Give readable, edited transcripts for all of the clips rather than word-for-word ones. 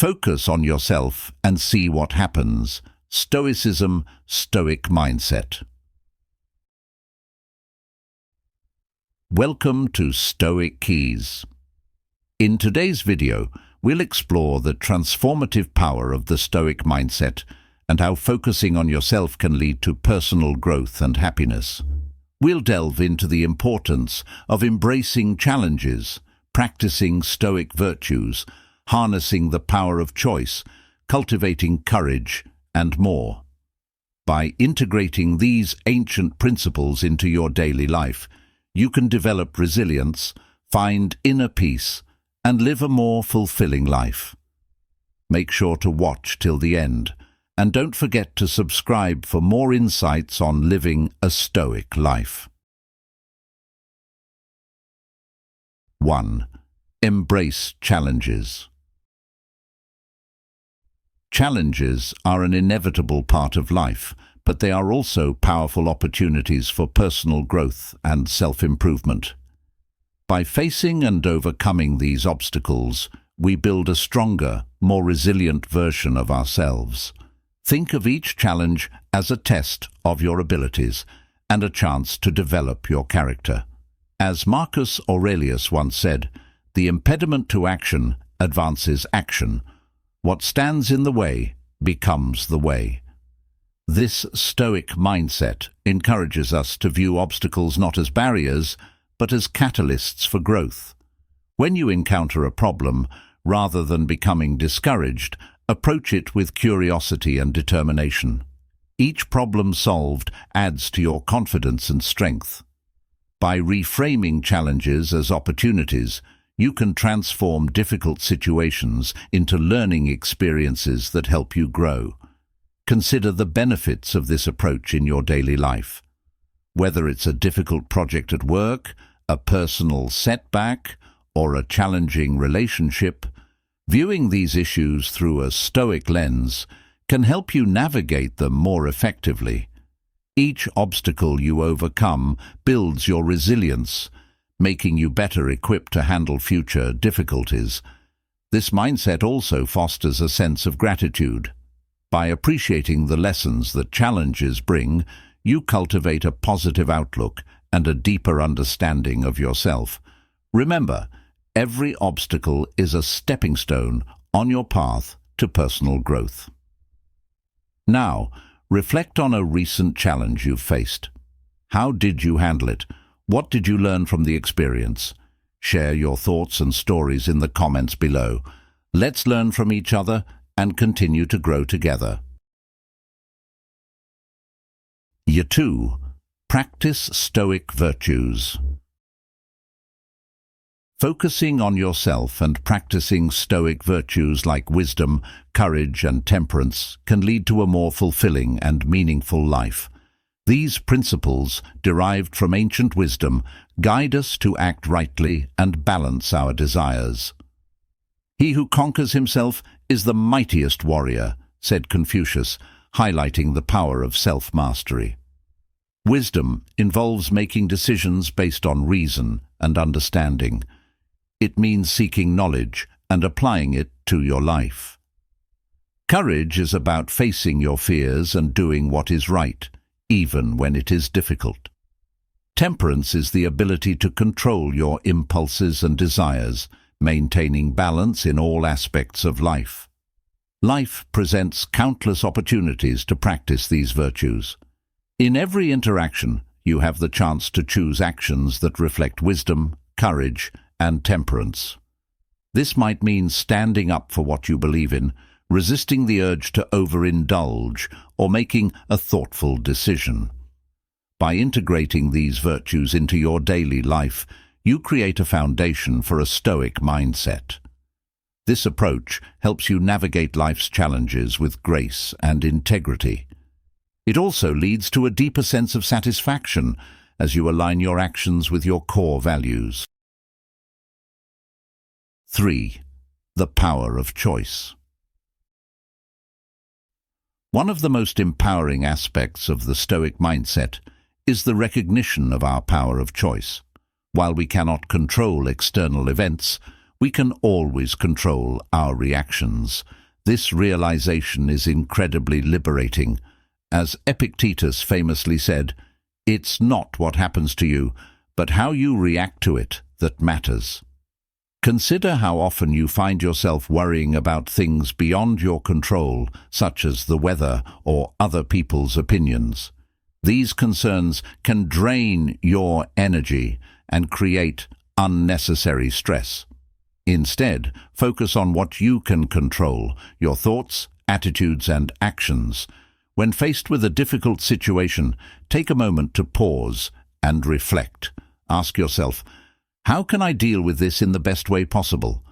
Focus on yourself and see what happens. Stoicism, Stoic mindset. Welcome to Stoic Keys. In today's video, we'll explore the transformative power of the Stoic mindset and how focusing on yourself can lead to personal growth and happiness. We'll delve into the importance of embracing challenges, practicing Stoic virtues, harnessing the power of choice, cultivating courage, and more. By integrating these ancient principles into your daily life, you can develop resilience, find inner peace, and live a more fulfilling life. Make sure to watch till the end, and don't forget to subscribe for more insights on living a Stoic life. 1. Embrace challenges. Challenges are an inevitable part of life, but they are also powerful opportunities for personal growth and self-improvement. By facing and overcoming these obstacles, we build a stronger, more resilient version of ourselves. Think of each challenge as a test of your abilities and a chance to develop your character. As Marcus Aurelius once said, "The impediment to action advances action. What stands in the way becomes the way." This Stoic mindset encourages us to view obstacles not as barriers, but as catalysts for growth. When you encounter a problem, rather than becoming discouraged, approach it with curiosity and determination. Each problem solved adds to your confidence and strength. By reframing challenges as opportunities, you can transform difficult situations into learning experiences that help you grow. Consider the benefits of this approach in your daily life. Whether it's a difficult project at work, a personal setback, or a challenging relationship, viewing these issues through a Stoic lens can help you navigate them more effectively. Each obstacle you overcome builds your resilience, making you better equipped to handle future difficulties. This mindset also fosters a sense of gratitude. By appreciating the lessons that challenges bring, you cultivate a positive outlook and a deeper understanding of yourself. Remember, every obstacle is a stepping stone on your path to personal growth. Now, reflect on a recent challenge you've faced. How did you handle it? What did you learn from the experience? Share your thoughts and stories in the comments below. Let's learn from each other and continue to grow together. Year 2. Practice Stoic virtues. Focusing on yourself and practicing Stoic virtues like wisdom, courage, and temperance can lead to a more fulfilling and meaningful life. These principles, derived from ancient wisdom, guide us to act rightly and balance our desires. "He who conquers himself is the mightiest warrior," said Confucius, highlighting the power of self-mastery. Wisdom involves making decisions based on reason and understanding. It means seeking knowledge and applying it to your life. Courage is about facing your fears and doing what is right, even when it is difficult. Temperance is the ability to control your impulses and desires, maintaining balance in all aspects of life. Life presents countless opportunities to practice these virtues. In every interaction, you have the chance to choose actions that reflect wisdom, courage, and temperance. This might mean standing up for what you believe in, resisting the urge to overindulge, or making a thoughtful decision. By integrating these virtues into your daily life, you create a foundation for a Stoic mindset. This approach helps you navigate life's challenges with grace and integrity. It also leads to a deeper sense of satisfaction as you align your actions with your core values. 3. The power of choice. One of the most empowering aspects of the Stoic mindset is the recognition of our power of choice. While we cannot control external events, We can always control our reactions. This realization is incredibly liberating. As Epictetus famously said, "It's not what happens to you, but how you react to it that matters." Consider how often you find yourself worrying about things beyond your control, such as the weather or other people's opinions. These concerns can drain your energy and create unnecessary stress. Instead, focus on what you can control, your thoughts, attitudes, and actions. When faced with a difficult situation, take a moment to pause and reflect. Ask yourself, how can I deal with this in the best way possible?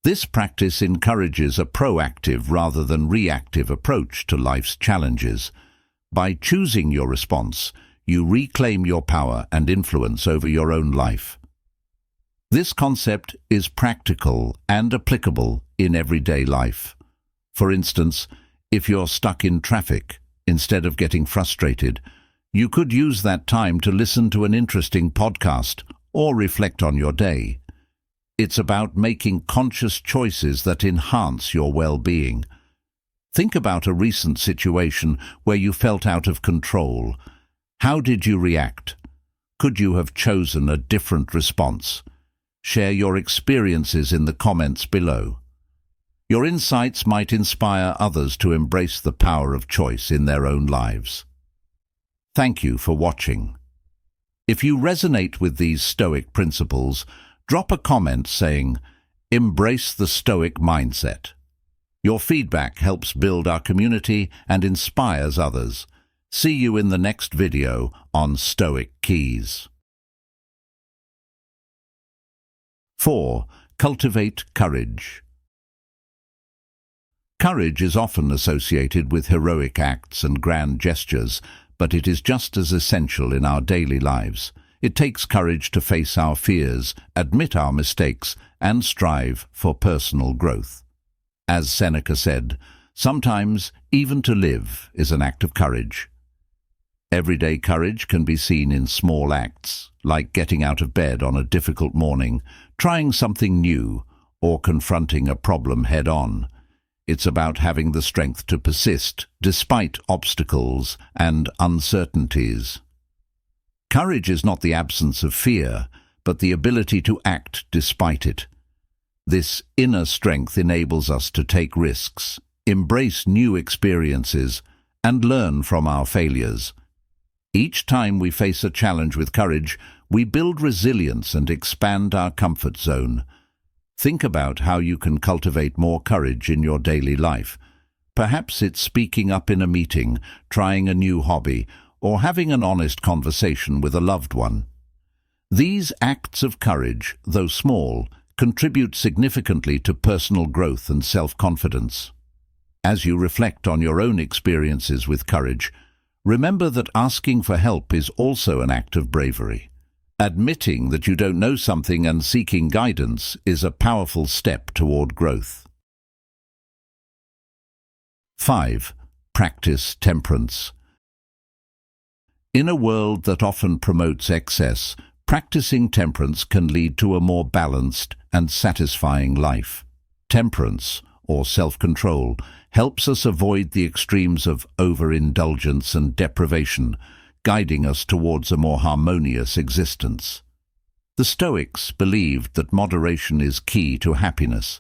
This practice encourages a proactive rather than reactive approach to life's challenges. By choosing your response, you reclaim your power and influence over your own life. This concept is practical and applicable in everyday life. For instance, if you're stuck in traffic, instead of getting frustrated, you could use that time to listen to an interesting podcast or reflect on your day. It's about making conscious choices that enhance your well-being. Think about a recent situation where you felt out of control. How did you react? Could you have chosen a different response? Share your experiences in the comments below. Your insights might inspire others to embrace the power of choice in their own lives. Thank you for watching. If you resonate with these Stoic principles, drop a comment saying, "Embrace the Stoic mindset." Your feedback helps build our community and inspires others. See you in the next video on Stoic Keys. 4. Cultivate courage. Courage is often associated with heroic acts and grand gestures, but it is just as essential in our daily lives. It takes courage to face our fears, admit our mistakes, and strive for personal growth. As Seneca said, sometimes even to live is an act of courage. Everyday courage can be seen in small acts, like getting out of bed on a difficult morning, trying something new, or confronting a problem head-on. It's about having the strength to persist despite obstacles and uncertainties. Courage is not the absence of fear, but the ability to act despite it. This inner strength enables us to take risks, embrace new experiences, and learn from our failures. Each time we face a challenge with courage, we build resilience and expand our comfort zone. Think about how you can cultivate more courage in your daily life. Perhaps it's speaking up in a meeting, trying a new hobby, or having an honest conversation with a loved one. These acts of courage, though small, contribute significantly to personal growth and self-confidence. As you reflect on your own experiences with courage, remember that asking for help is also an act of bravery. Admitting that you don't know something and seeking guidance is a powerful step toward growth. 5. Practice temperance. In a world that often promotes excess, practicing temperance can lead to a more balanced and satisfying life. Temperance, or self-control, helps us avoid the extremes of overindulgence and deprivation, guiding us towards a more harmonious existence. The Stoics believed that moderation is key to happiness.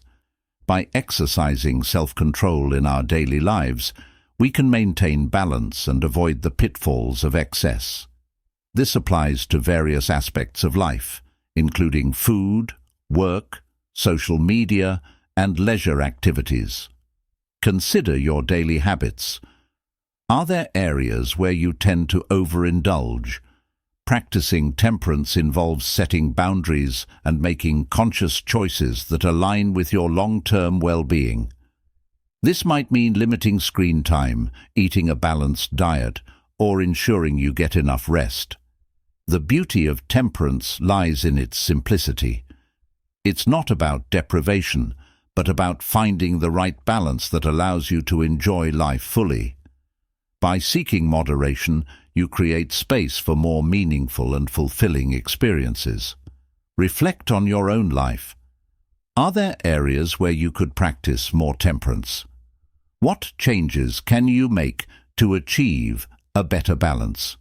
By exercising self-control in our daily lives, we can maintain balance and avoid the pitfalls of excess. This applies to various aspects of life, including food, work, social media, and leisure activities. Consider your daily habits. Are there areas where you tend to overindulge? Practicing temperance involves setting boundaries and making conscious choices that align with your long-term well-being. This might mean limiting screen time, eating a balanced diet, or ensuring you get enough rest. The beauty of temperance lies in its simplicity. It's not about deprivation, but about finding the right balance that allows you to enjoy life fully. By seeking moderation, you create space for more meaningful and fulfilling experiences. Reflect on your own life. Are there areas where you could practice more temperance? What changes can you make to achieve a better balance?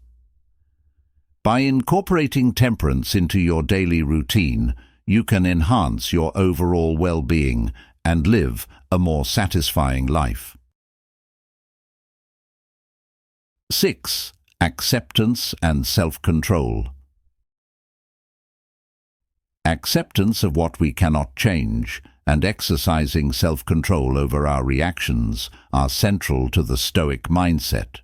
By incorporating temperance into your daily routine, you can enhance your overall well-being and live a more satisfying life. 6. Acceptance and self-control. Acceptance of what we cannot change and exercising self-control over our reactions are central to the Stoic mindset.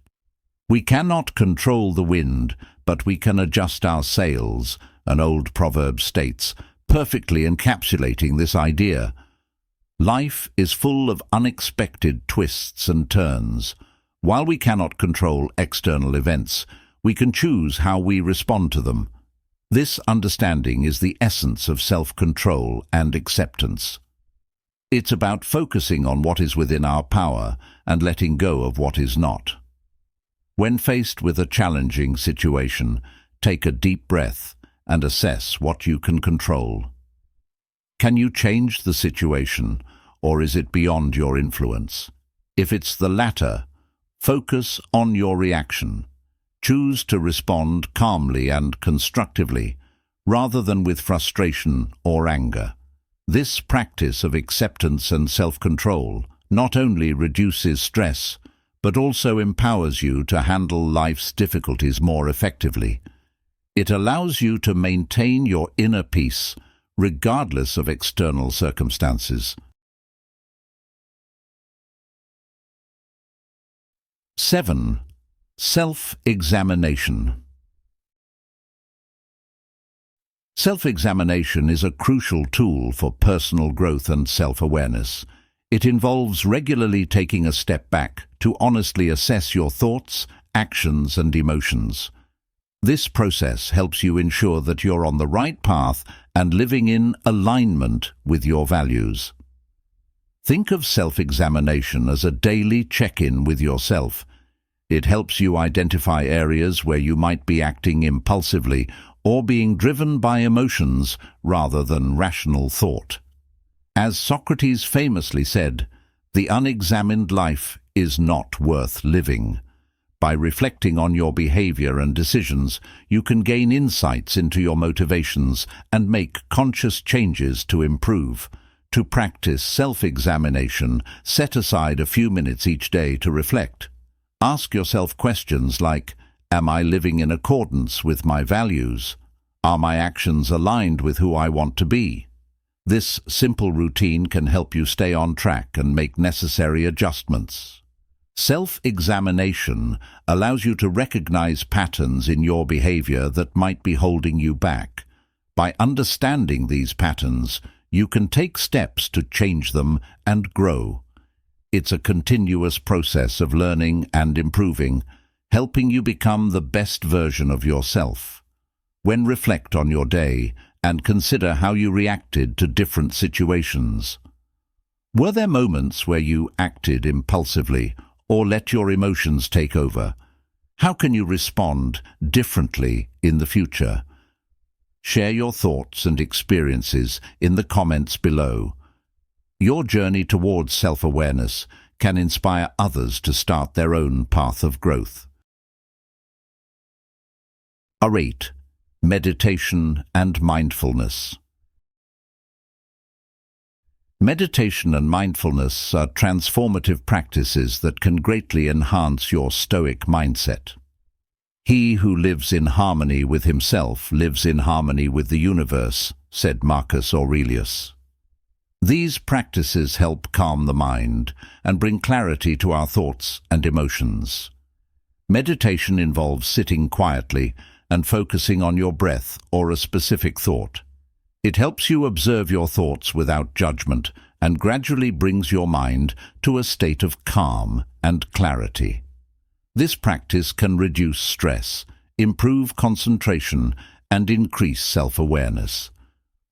We cannot control the wind, but we can adjust our sails, an old proverb states, perfectly encapsulating this idea. Life is full of unexpected twists and turns. While we cannot control external events, we can choose how we respond to them. This understanding is the essence of self-control and acceptance. It's about focusing on what is within our power and letting go of what is not. When faced with a challenging situation, take a deep breath and assess what you can control. Can you change the situation, or is it beyond your influence? If it's the latter, focus on your reaction. Choose to respond calmly and constructively, rather than with frustration or anger. This practice of acceptance and self-control not only reduces stress, but also empowers you to handle life's difficulties more effectively. It allows you to maintain your inner peace, regardless of external circumstances. 7. Self-examination. Self-examination is a crucial tool for personal growth and self-awareness. It involves regularly taking a step back to honestly assess your thoughts, actions, and emotions. This process helps you ensure that you're on the right path and living in alignment with your values. Think of self-examination as a daily check-in with yourself. It helps you identify areas where you might be acting impulsively or being driven by emotions rather than rational thought. As Socrates famously said, "The unexamined life is not worth living." By reflecting on your behavior and decisions, you can gain insights into your motivations and make conscious changes to improve. To practice self-examination, set aside a few minutes each day to reflect. Ask yourself questions like, am I living in accordance with my values? Are my actions aligned with who I want to be? This simple routine can help you stay on track and make necessary adjustments. Self-examination allows you to recognize patterns in your behavior that might be holding you back. By understanding these patterns, you can take steps to change them and grow. It's a continuous process of learning and improving, helping you become the best version of yourself. When reflect on your day and consider how you reacted to different situations. Were there moments where you acted impulsively or let your emotions take over? How can you respond differently in the future? Share your thoughts and experiences in the comments below. Your journey towards self-awareness can inspire others to start their own path of growth. 8. Meditation and mindfulness. Meditation and mindfulness are transformative practices that can greatly enhance your Stoic mindset. He who lives in harmony with himself lives in harmony with the universe, said Marcus Aurelius. These practices help calm the mind and bring clarity to our thoughts and emotions. Meditation involves sitting quietly and focusing on your breath or a specific thought. It helps you observe your thoughts without judgment and gradually brings your mind to a state of calm and clarity. This practice can reduce stress, improve concentration, and increase self-awareness.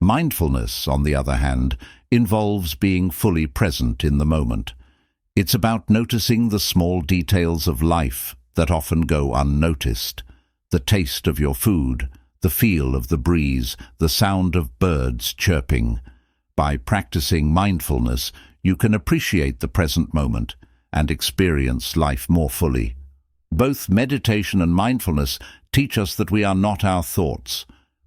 Mindfulness, on the other hand, involves being fully present in the moment. It's about noticing the small details of life that often go unnoticed. The taste of your food, the feel of the breeze, the sound of birds chirping. by practicing mindfulness, you can appreciate the present moment and experience life more fully. Both meditation and mindfulness teach us that we are not our thoughts.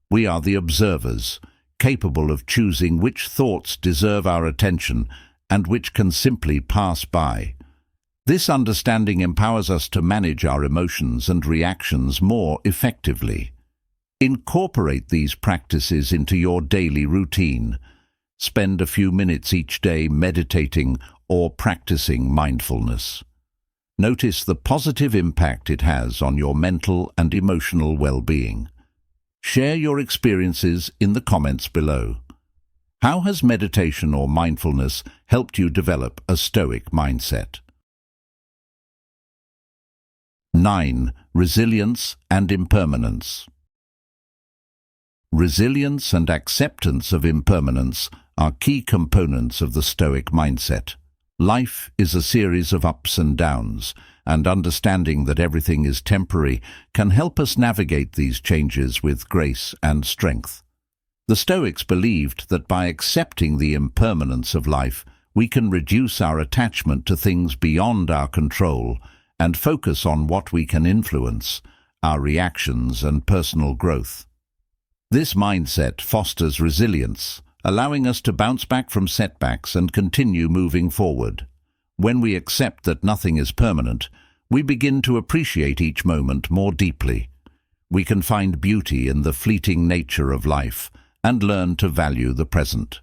We are the observers, capable of choosing which thoughts deserve our attention and which can simply pass by. This understanding empowers us to manage our emotions and reactions more effectively. Incorporate these practices into your daily routine. Spend a few minutes each day meditating or practicing mindfulness. Notice the positive impact it has on your mental and emotional well-being. Share your experiences in the comments below. How has meditation or mindfulness helped you develop a Stoic mindset? 9. Resilience and impermanence. Resilience and acceptance of impermanence are key components of the Stoic mindset. Life is a series of ups and downs, and understanding that everything is temporary can help us navigate these changes with grace and strength. The Stoics believed that by accepting the impermanence of life, we can reduce our attachment to things beyond our control and focus on what we can influence, our reactions and personal growth. This mindset fosters resilience, allowing us to bounce back from setbacks and continue moving forward. When we accept that nothing is permanent, we begin to appreciate each moment more deeply. We can find beauty in the fleeting nature of life and learn to value the present.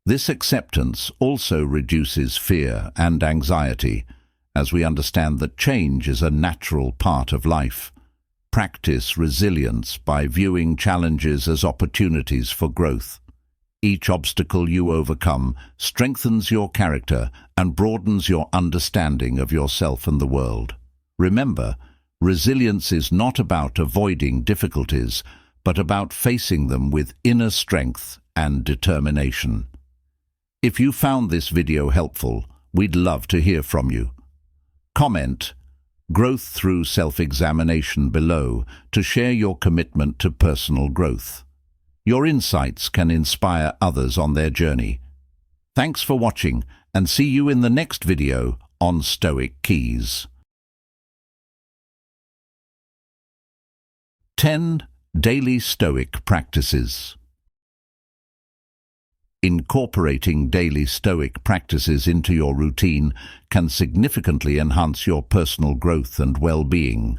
This acceptance also reduces fear and anxiety, as we understand that change is a natural part of life. Practice resilience by viewing challenges as opportunities for growth. Each obstacle you overcome strengthens your character and broadens your understanding of yourself and the world. Remember, resilience is not about avoiding difficulties, but about facing them with inner strength and determination. If you found this video helpful, we'd love to hear from you. Comment "Growth through self-examination" below to share your commitment to personal growth. Your insights can inspire others on their journey. Thanks for watching, and see you in the next video on Stoic Keys. 10. Daily Stoic Practices. Incorporating daily Stoic practices into your routine can significantly enhance your personal growth and well-being.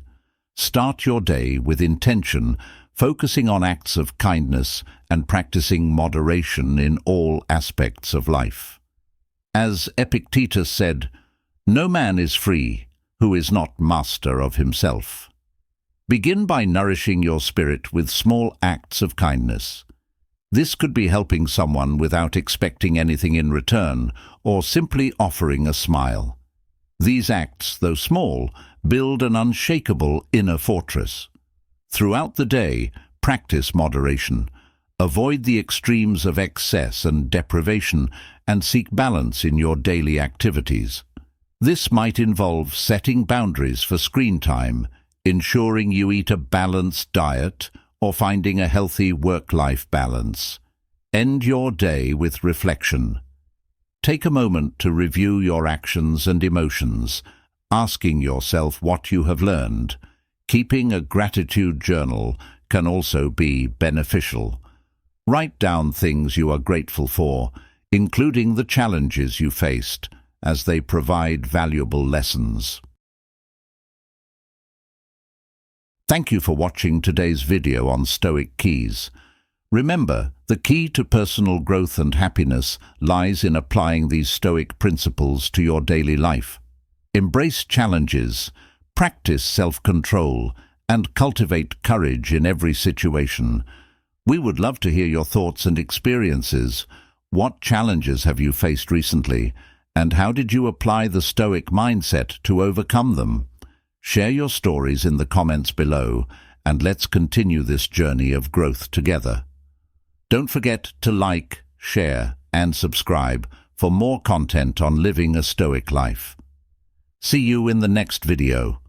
Start your day with intention, focusing on acts of kindness and practicing moderation in all aspects of life. As Epictetus said, "No man is free who is not master of himself." Begin by nourishing your spirit with small acts of kindness. This could be helping someone without expecting anything in return, or simply offering a smile. These acts, though small, build an unshakable inner fortress. Throughout the day, practice moderation. Avoid the extremes of excess and deprivation, and seek balance in your daily activities. This might involve setting boundaries for screen time, ensuring you eat a balanced diet, or finding a healthy work-life balance. End your day with reflection. Take a moment to review your actions and emotions, asking yourself what you have learned. Keeping a gratitude journal can also be beneficial. Write down things you are grateful for, including the challenges you faced, as they provide valuable lessons. Thank you for watching today's video on Stoic Keys. Remember, the key to personal growth and happiness lies in applying these Stoic principles to your daily life. Embrace challenges, practice self-control, and cultivate courage in every situation. We would love to hear your thoughts and experiences. What challenges have you faced recently, and how did you apply the Stoic mindset to overcome them? Share your stories in the comments below, and let's continue this journey of growth together. Don't forget to like, share, and subscribe for more content on living a Stoic life. See you in the next video.